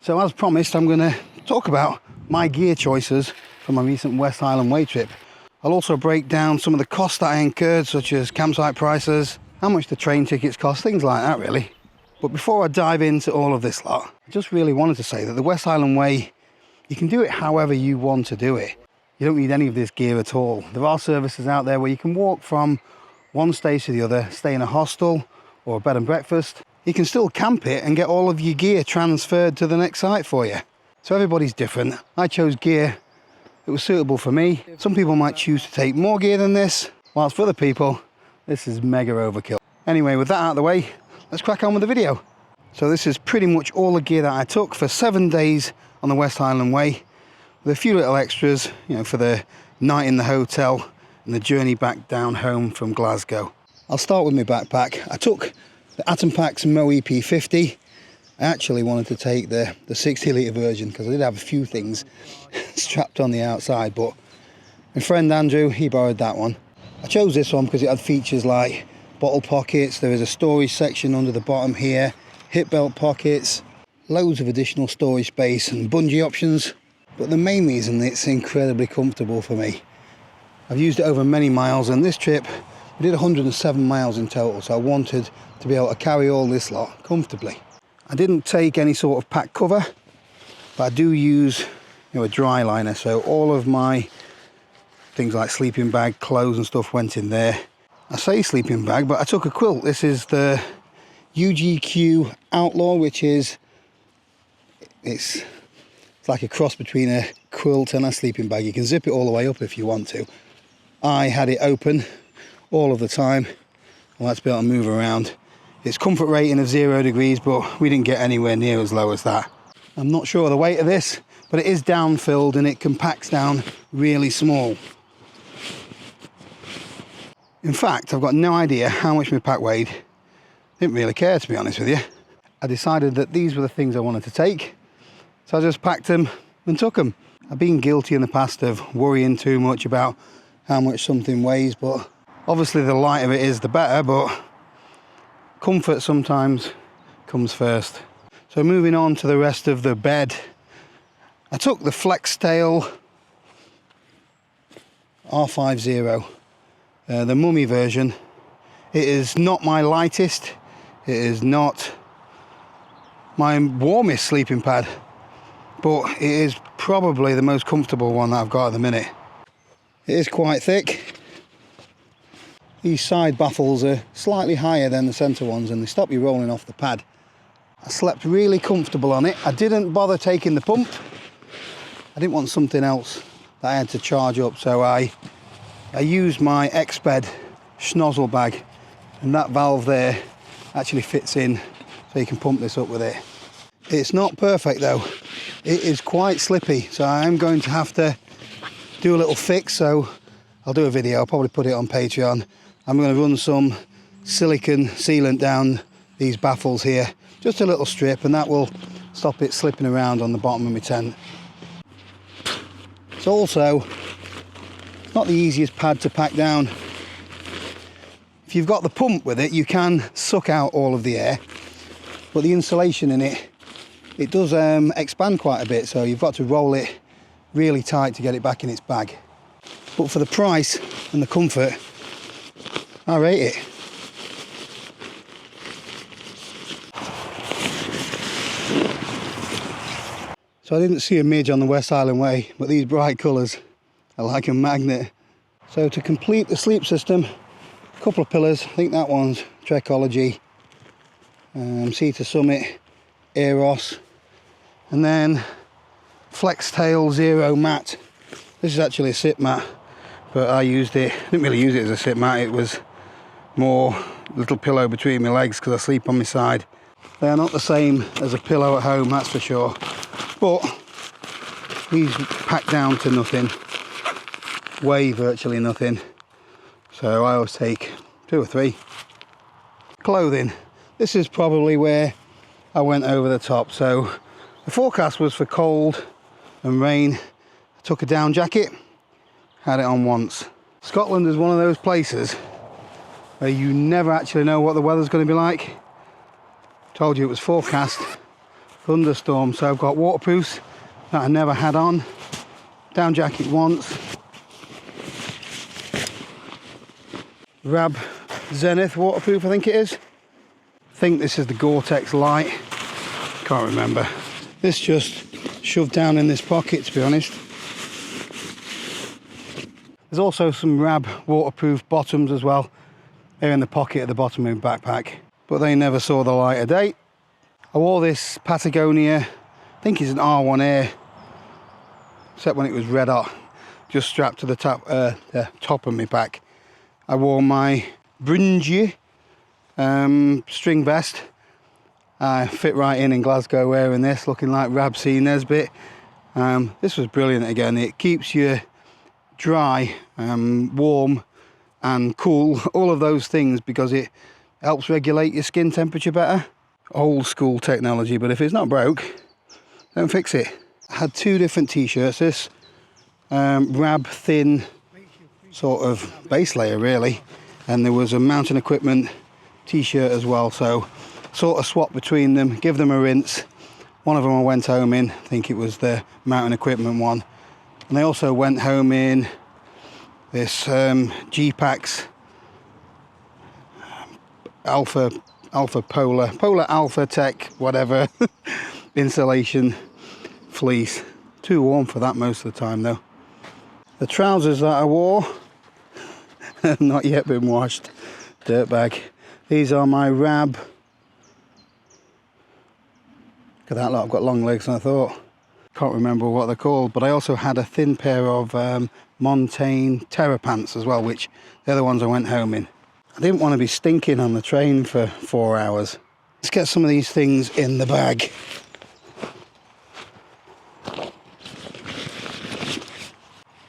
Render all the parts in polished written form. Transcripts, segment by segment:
So as promised, I'm going to talk about my gear choices for my recent West Highland Way trip. I'll also break down some of the costs that I incurred, such as campsite prices, how much the train tickets cost, things like that really. But before I dive into all of this lot, I just really wanted to say that the West Highland Way, you can do it however you want to do it. You don't need any of this gear at all. There are services out there where you can walk from one stage to the other, stay in a hostel or a bed and breakfast. You can still camp it and get all of your gear transferred to the next site for you. So everybody's different. I chose gear that was suitable for me. Some people might choose to take more gear than this, whilst for other people, this is mega overkill. Anyway, with that out of the way, let's crack on with the video. So this is pretty much all the gear that I took for 7 days on the West Highland Way, with a few little extras, for the night in the hotel and the journey back down home from Glasgow. I'll start with my backpack. I took the Atom Packs Mo EP50. I actually wanted to take the 60 litre version because I did have a few things strapped on the outside, but my friend Andrew, he borrowed that one. I chose this one because it had features like bottle pockets, there is a storage section under the bottom here, hip belt pockets, loads of additional storage space and bungee options. But the main reason it's incredibly comfortable for me, I've used it over many miles, and this trip we did 107 miles in total, so I wanted to be able to carry all this lot comfortably. I didn't take any sort of pack cover, but I do use a dry liner, so all of my things like sleeping bag, clothes and stuff went in there. I say sleeping bag, but I took a quilt. This is the UGQ Outlaw, which is it's like a cross between a quilt and a sleeping bag. You can zip it all the way up if you want to. I had it open all of the time, and let's be able to move around. Its comfort rating of 0 degrees, but we didn't get anywhere near as low as that. I'm not sure of the weight of this, but it is down filled and it compacts down really small. In fact, I've got no idea how much my pack weighed. Didn't really care, to be honest with you. I decided that these were the things I wanted to take, so I just packed them and took them. I've been guilty in the past of worrying too much about how much something weighs, but obviously the lighter it is the better, but comfort sometimes comes first. So moving on to the rest of the bed, I took the Flextail R50, the mummy version. It is not my lightest, it is not my warmest sleeping pad, but it is probably the most comfortable one that I've got at the minute. It is quite thick. These side baffles are slightly higher than the centre ones and they stop you rolling off the pad. I slept really comfortable on it. I didn't bother taking the pump. I didn't want something else that I had to charge up, so I used my X-Bed schnozzle bag, and that valve there actually fits in so you can pump this up with it. It's not perfect though. It is quite slippy, so I am going to have to do a little fix, so I'll do a video. I'll probably put it on Patreon. I'm going to run some silicone sealant down these baffles here, just a little strip, and that will stop it slipping around on the bottom of my tent. It's also not the easiest pad to pack down. If you've got the pump with it, you can suck out all of the air, but the insulation in it, it does expand quite a bit, so you've got to roll it really tight to get it back in its bag. But for the price and the comfort, I rate it. So I didn't see a midge on the West Highland Way, but these bright colours are like a magnet. So to complete the sleep system, a couple of pillars. I think that one's Trekology, Sea to Summit, Eros, and then Flextail Zero mat. This is actually a sit mat, but I didn't really use it as a sit mat. It was more little pillow between my legs because I sleep on my side. They are not the same as a pillow at home, that's for sure, but these pack down to nothing, weigh virtually nothing, so I always take 2 or 3. Clothing, this is probably where I went over the top. So the forecast was for cold and rain. I took a down jacket, had it on once. Scotland is one of those places where you never actually know what the weather's going to be like. Told you it was forecast thunderstorm. So I've got waterproofs that I never had on, down jacket once, Rab Zenith waterproof I think it is. I think this is the Gore-Tex Light, can't remember. This just shoved down in this pocket, to be honest. There's also some Rab waterproof bottoms as well. They're in the pocket at the bottom of my backpack, but they never saw the light of day. I wore this Patagonia, I think it's an R1 Air, except when it was red hot, just strapped to the top of my back. I wore my Bringy string vest. I fit right in Glasgow wearing this, looking like Rab C. Nesbitt. This was brilliant again. It keeps you dry, warm and cool, all of those things, because it helps regulate your skin temperature better. Old school technology, but if it's not broke, don't fix it. I had two different t-shirts. This Rab thin sort of base layer really, and there was a mountain equipment t-shirt as well, so sort of swap between them, give them a rinse. One of them I went home in, I think it was the mountain equipment one, and I also went home in this G-Pax Alpha Polar Alpha Tech whatever insulation fleece. Too warm for that most of the time though. The trousers that I wore have not yet been washed. Dirtbag. These are my Rab. Look at that lot, I've got long legs than I thought. Can't remember what they're called, but I also had a thin pair of Montane Terra pants as well, which they're the ones I went home in. I didn't want to be stinking on the train for 4 hours. Let's get some of these things in the bag.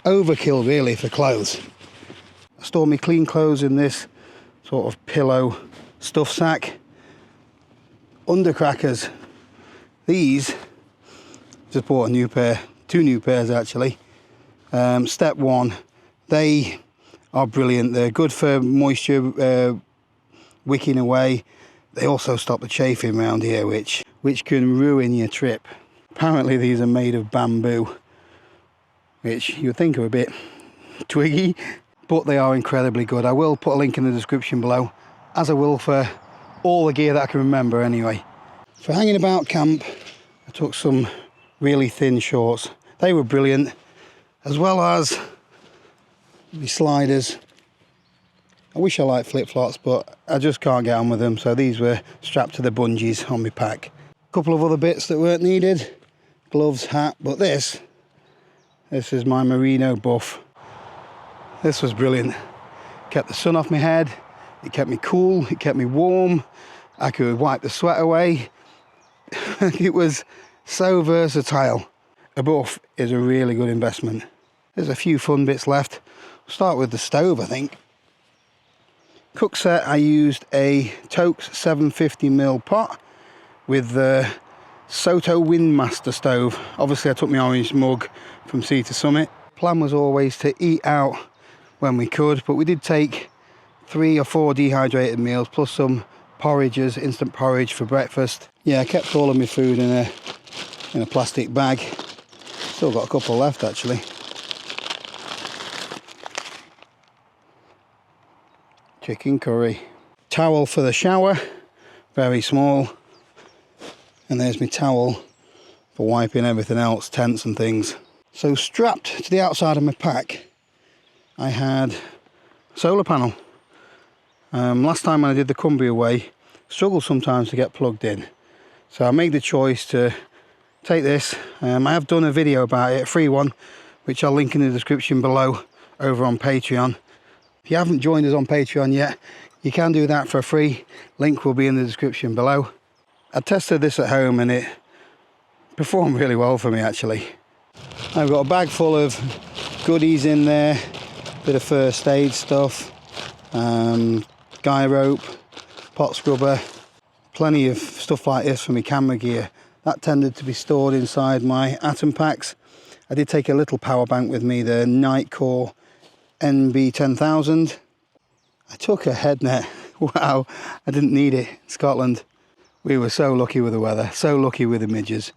Overkill really for clothes. I store my clean clothes in this sort of pillow stuff sack. Undercrackers. These, just bought a new pair, 2 new pairs actually. Step 1, they are brilliant. They're good for moisture wicking away. They also stop the chafing around here, which can ruin your trip. Apparently these are made of bamboo, which you would think are a bit twiggy, but they are incredibly good. I will put a link in the description below, as I will for all the gear that I can remember anyway. For hanging about camp, I took some really thin shorts. They were brilliant, as well as the sliders. I wish I liked flip-flops, but I just can't get on with them, so these were strapped to the bungees on my pack. A couple of other bits that weren't needed, gloves, hat, but this is my merino buff. This was brilliant. Kept the sun off my head, it kept me cool, it kept me warm, I could wipe the sweat away. It was so versatile. A buff is a really good investment. There's a few fun bits left. We'll start with the stove, I think. Cook set, I used a Toaks 750mm pot with the Soto Windmaster stove. Obviously I took my orange mug from sea to summit. Plan was always to eat out when we could, but we did take 3 or 4 dehydrated meals plus some porridges, instant porridge for breakfast. Yeah, I kept all of my food in a plastic bag. Still got a couple left actually. Chicken curry. Towel for the shower, very small. And there's my towel for wiping everything else, tents and things. So strapped to the outside of my pack, I had a solar panel. Last time when I did the Cumbria way, struggled sometimes to get plugged in. So I made the choice to take this. I have done a video about it, a free one, which I'll link in the description below over on Patreon. If you haven't joined us on Patreon yet, you can do that for free. Link will be in the description below. I tested this at home and it performed really well for me actually. I've got a bag full of goodies in there, bit of first aid stuff, guy rope, pot scrubber, plenty of stuff like this for my camera gear. That tended to be stored inside my atom packs. I did take a little power bank with me, the Nightcore NB10000. I took a head net. Wow, I didn't need it in Scotland. We were so lucky with the weather, so lucky with the midges.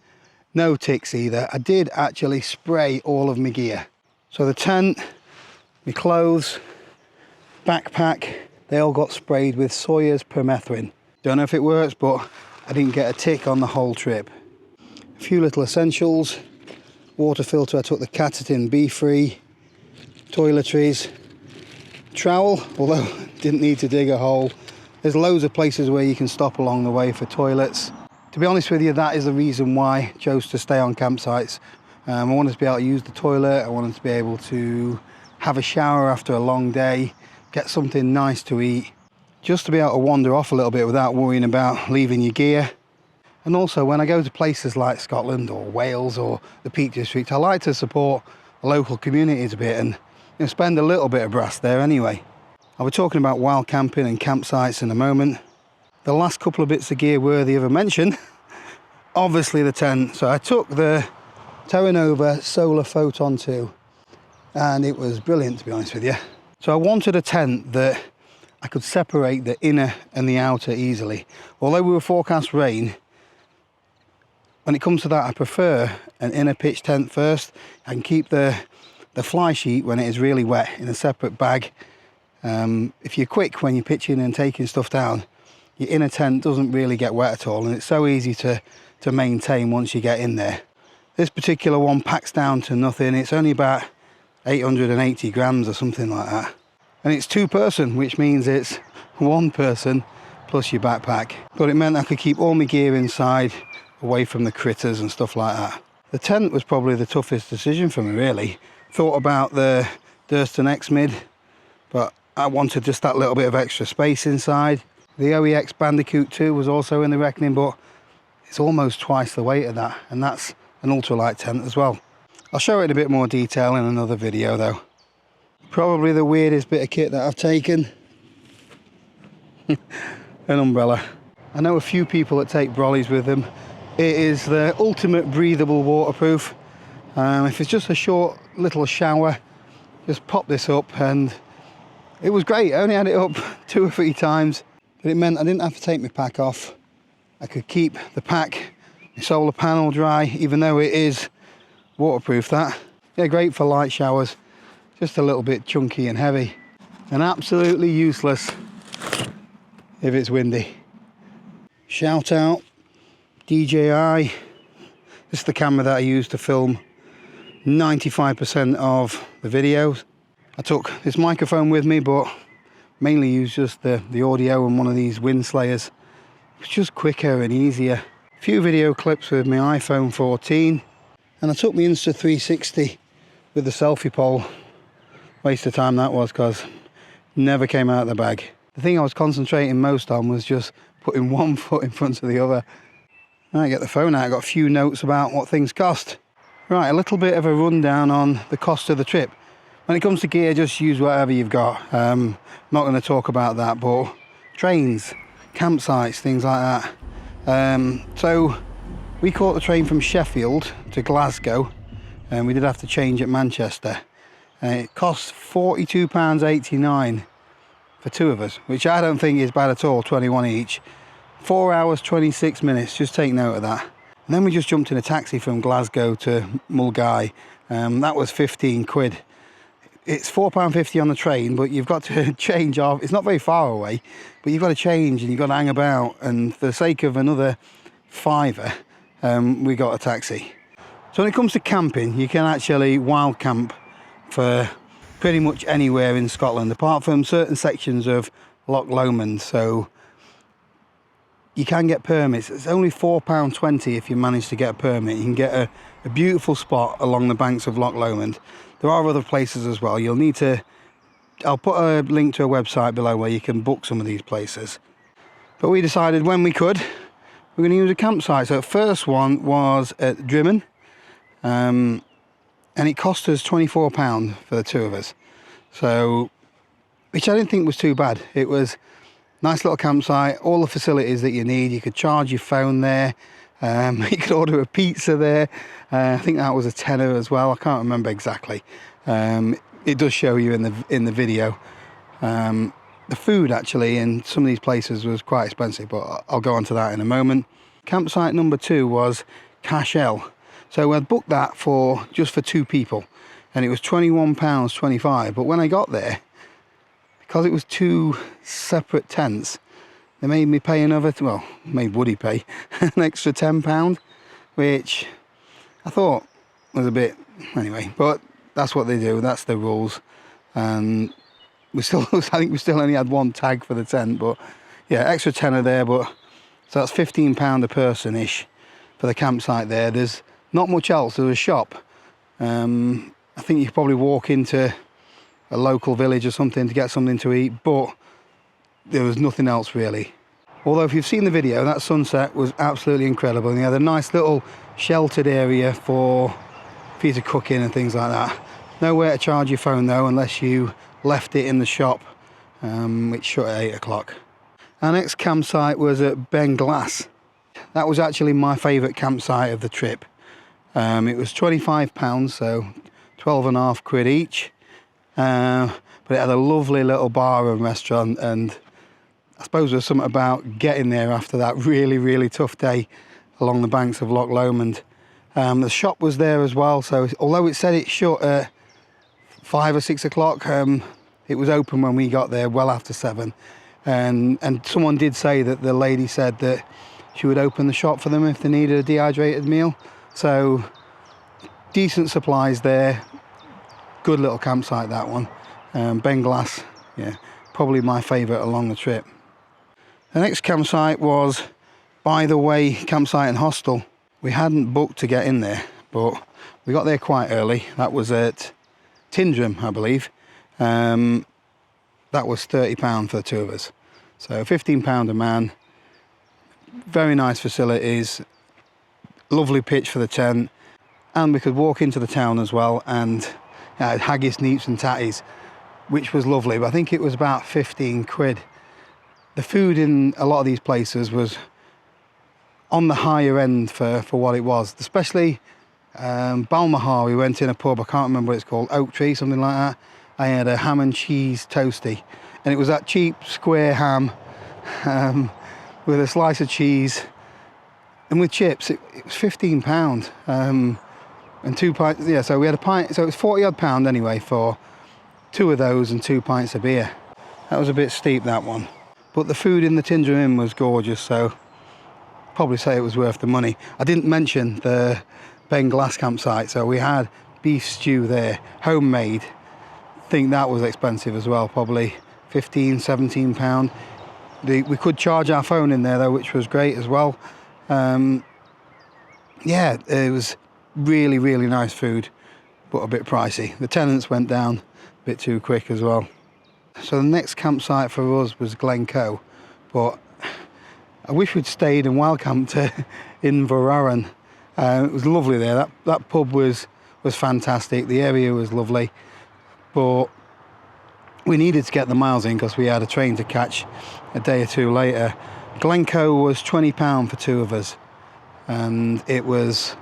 No ticks either. I did actually spray all of my gear. So the tent, my clothes, backpack, they all got sprayed with Sawyer's permethrin. Don't know if it works, but I didn't get a tick on the whole trip. A few little essentials. Water filter, I took the Catatin B3. Toiletries. Trowel, although didn't need to dig a hole. There's loads of places where you can stop along the way for toilets. To be honest with you, that is the reason why I chose to stay on campsites. I wanted to be able to use the toilet, I wanted to be able to have a shower after a long day, get something nice to eat, just to be able to wander off a little bit without worrying about leaving your gear. And also when I go to places like Scotland or Wales or the Peak District, I like to support the local communities a bit and spend a little bit of brass there anyway. I'll be talking about wild camping and campsites in a moment. The last couple of bits of gear worthy of a mention, obviously the tent. So I took the Terra Nova Solar Photon 2 and it was brilliant, to be honest with you. So I wanted a tent that I could separate the inner and the outer easily. Although we were forecast rain, when it comes to that I prefer an inner pitch tent first. I can keep the fly sheet when it is really wet in a separate bag. If you're quick when you're pitching and taking stuff down, your inner tent doesn't really get wet at all, and it's so easy to maintain once you get in there. This particular one packs down to nothing. It's only about 880 grams or something like that. And it's 2-person, which means it's 1 person plus your backpack. But it meant I could keep all my gear inside, away from the critters and stuff like that. The tent was probably the toughest decision for me, really. Thought about the Durston X-Mid, but I wanted just that little bit of extra space inside. The OEX Bandicoot 2 was also in the reckoning, but it's almost twice the weight of that, and that's an ultralight tent as well. I'll show it in a bit more detail in another video though. Probably the weirdest bit of kit that I've taken. An umbrella. I know a few people that take brollies with them. It is the ultimate breathable waterproof. If it's just a short little shower, just pop this up, and it was great. I only had it up 2 or 3 times. But it meant I didn't have to take my pack off. I could keep the pack, the solar panel dry, even though it is waterproof that. Yeah, great for light showers, just a little bit chunky and heavy. And absolutely useless if it's windy. Shout out DJI. This is the camera that I use to film 95% of the videos. I took this microphone with me, but mainly use just the audio and one of these wind slayers. It's just quicker and easier. A few video clips with my iPhone 14, and I took my Insta360 with the selfie pole. Waste of time that was, because never came out of the bag. The thing I was concentrating most on was just putting one foot in front of the other. I get the phone out, I got a few notes about what things cost. Right, a little bit of a rundown on the cost of the trip. When it comes to gear, just use whatever you've got. I'm not going to talk about that, but trains, campsites, things like that. So we caught the train from Sheffield to Glasgow, and we did have to change at Manchester. It cost £42.89 for 2 of us, which I don't think is bad at all, 21 each. 4 hours, 26 minutes, just take note of that. And then we just jumped in a taxi from Glasgow to Mulgai. That was 15 quid. It's £4.50 on the train, but you've got to change off. It's not very far away, but you've got to change and you've got to hang about. And for the sake of another £5, we got a taxi. So when it comes to camping, you can actually wild camp for pretty much anywhere in Scotland, apart from certain sections of Loch Lomond. So you can get permits. It's only £4.20 if you manage to get a permit. You can get a beautiful spot along the banks of Loch Lomond. There are other places as well. You'll need to, I'll put a link to a website below where you can book some of these places. But we decided when we could, we're going to use a campsite. So the first one was at Drimmen, and it cost us £24 for the 2 of us. So, which I didn't think was too bad. It was a nice little campsite, all the facilities that you need. You could charge your phone there. You could order a pizza there. I think that was a tenner as well. I can't remember exactly. It does show you in the video. The food actually in some of these places was quite expensive, but I'll go on to that in a moment. Campsite number 2 was Cashel. So I'd booked that for just for 2 people, and it was £21.25. But when I got there, because it was 2 separate tents, they made me pay another, well, made Woody pay an extra £10, which I thought was a bit, anyway, but that's what they do, that's the rules. And we still, I think we still only had 1 tag for the tent, but yeah, extra tenner there, but so that's £15 a person-ish for the campsite there. There's not much else, there's a shop. I think you could probably walk into a local village or something to get something to eat, but there was nothing else really. Although if you've seen the video, that sunset was absolutely incredible, and they had a nice little sheltered area for you to cook in and things like that. Nowhere to charge your phone though, unless you left it in the shop, which shut at 8 o'clock. Our next campsite was at Ben Glass. That was actually my favourite campsite of the trip. It was £25, so 12.5 quid each. But it had a lovely little bar and restaurant, and I suppose there's something about getting there after that really tough day along the banks of Loch Lomond. The shop was there as well, so although it said it shut at 5 or 6 o'clock, it was open when we got there well after 7. And someone did say that the lady said that she would open the shop for them if they needed a dehydrated meal. So decent supplies there. Good little campsite, that one. Ben Glass, yeah, probably my favourite along the trip. The next campsite was By the Way Campsite and Hostel. We hadn't booked to get in there, but we got there quite early. That was at Tindrum, I believe. That was £30 for the 2 of us. So £15 a man. Very nice facilities. Lovely pitch for the tent. And we could walk into the town as well, and haggis, neeps and tatties, which was lovely. But I think it was about 15 quid. The food in a lot of these places was on the higher end for what it was. Especially Balmahar, we went in a pub, I can't remember what it's called, Oak Tree, something like that. I had a ham and cheese toasty, and it was that cheap square ham with a slice of cheese, and with chips. It was £15, and 2 pints. Yeah, so we had a pint, so it was £40 odd anyway for 2 of those and 2 pints of beer. That was a bit steep, that one, but the food in the Tindrum Inn was gorgeous, so probably say it was worth the money. I didn't mention the Ben Glass campsite, so we had beef stew there, homemade. I think that was expensive as well, probably £15-17. We could charge our phone in there though, which was great as well. Yeah, it was really nice food, but a bit pricey. The tenants went down a bit too quick as well. So the next campsite for us was Glencoe, but I wish we'd stayed and wild camped in Inverarran. It was lovely there. That pub was fantastic. The area was lovely, but we needed to get the miles in because we had a train to catch a day or 2 later. Glencoe was £20 for 2 of us, and it was,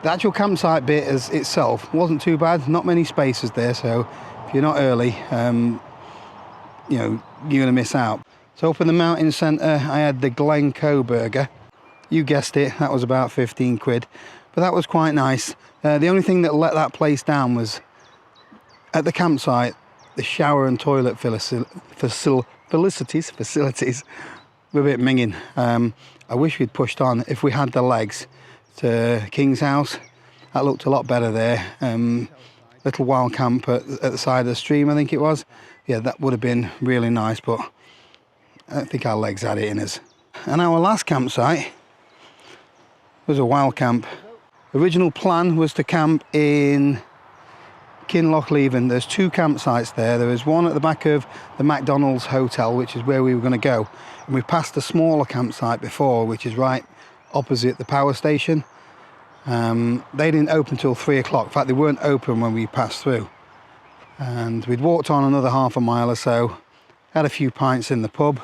the actual campsite bit as itself wasn't too bad. Not many spaces there, so if you're not early, you know, you're going to miss out. So up in the mountain centre, I had the Glencoe burger. You guessed it, that was about 15 quid, but that was quite nice. The only thing that let that place down was at the campsite, the shower and toilet facilities were a bit minging. I wish we'd pushed on. If we had the legs to King's House, that looked a lot better there. Little wild camp at the side of the stream, I think it was. Yeah, that would have been really nice, but I don't think our legs had it in us. And our last campsite was a wild camp. Original plan was to camp in Kinlochleven. There's 2 campsites there. There was one at the back of the McDonald's hotel, which is where we were going to go. And we passed a smaller campsite before, which is right opposite the power station. They didn't open till 3 o'clock. In fact, they weren't open when we passed through. And we'd walked on another half a mile or so, had a few pints in the pub,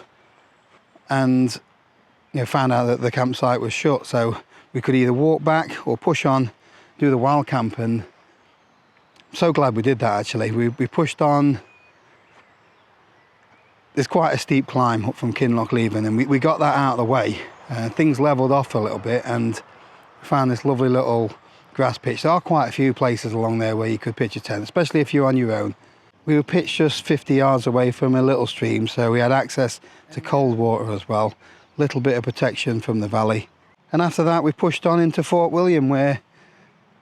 and found out that the campsite was shut. So we could either walk back or push on, do the wild camp, and I'm so glad we did that actually. We pushed on there's quite a steep climb up from Kinloch Leven, and we got that out of the way. Things levelled off a little bit, and we found this lovely little grass pitch. There are quite a few places along there where you could pitch a tent, especially if you're on your own. We were pitched just 50 yards away from a little stream, so we had access to cold water as well. Little bit of protection from the valley. And after that we pushed on into Fort William, where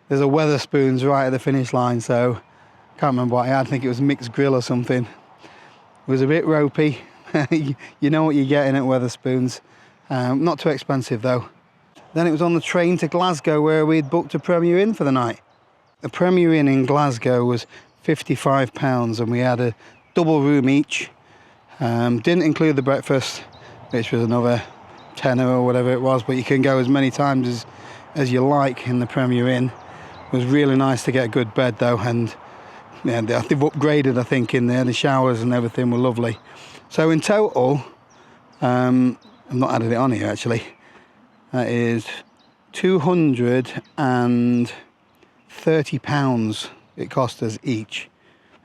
there's a Wetherspoons right at the finish line. So can't remember what I had. I think it was mixed grill or something. It was a bit ropey. You know what you're getting at Wetherspoons. Not too expensive though. Then it was on the train to Glasgow, where we'd booked a Premier Inn for the night. The Premier Inn in Glasgow was £55, and we had a double room each. Didn't include the breakfast, which was another tenner or whatever it was, but you can go as many times as you like in the Premier Inn. It was really nice to get a good bed though, and yeah, they've upgraded I think in there. The showers and everything were lovely. So in total, I've not added it on here actually, that is £230 it cost us each.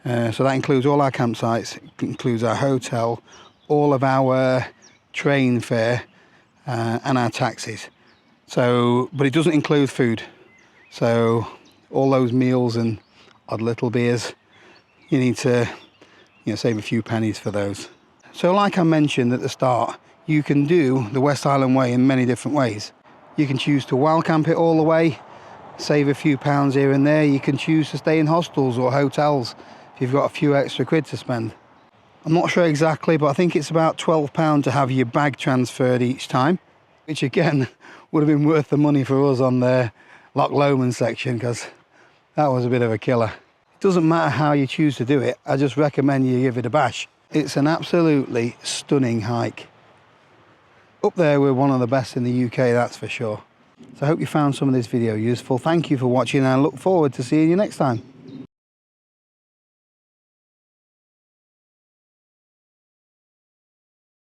So that includes all our campsites, it includes our hotel, all of our train fare, and our taxis. So, but it doesn't include food. So all those meals and odd little beers, you need to, save a few pennies for those. So like I mentioned at the start, you can do the West Highland Way in many different ways. You can choose to wild camp it all the way, save a few pounds here and there. You can choose to stay in hostels or hotels if you've got a few extra quid to spend. I'm not sure exactly, but I think it's about £12 to have your bag transferred each time, which again would have been worth the money for us on the Loch Lomond section, because that was a bit of a killer. It doesn't matter how you choose to do it, I just recommend you give it a bash. It's an absolutely stunning hike. Up there we're one of the best in the UK, that's for sure. So I hope you found some of this video useful. Thank you for watching, and I look forward to seeing you next time.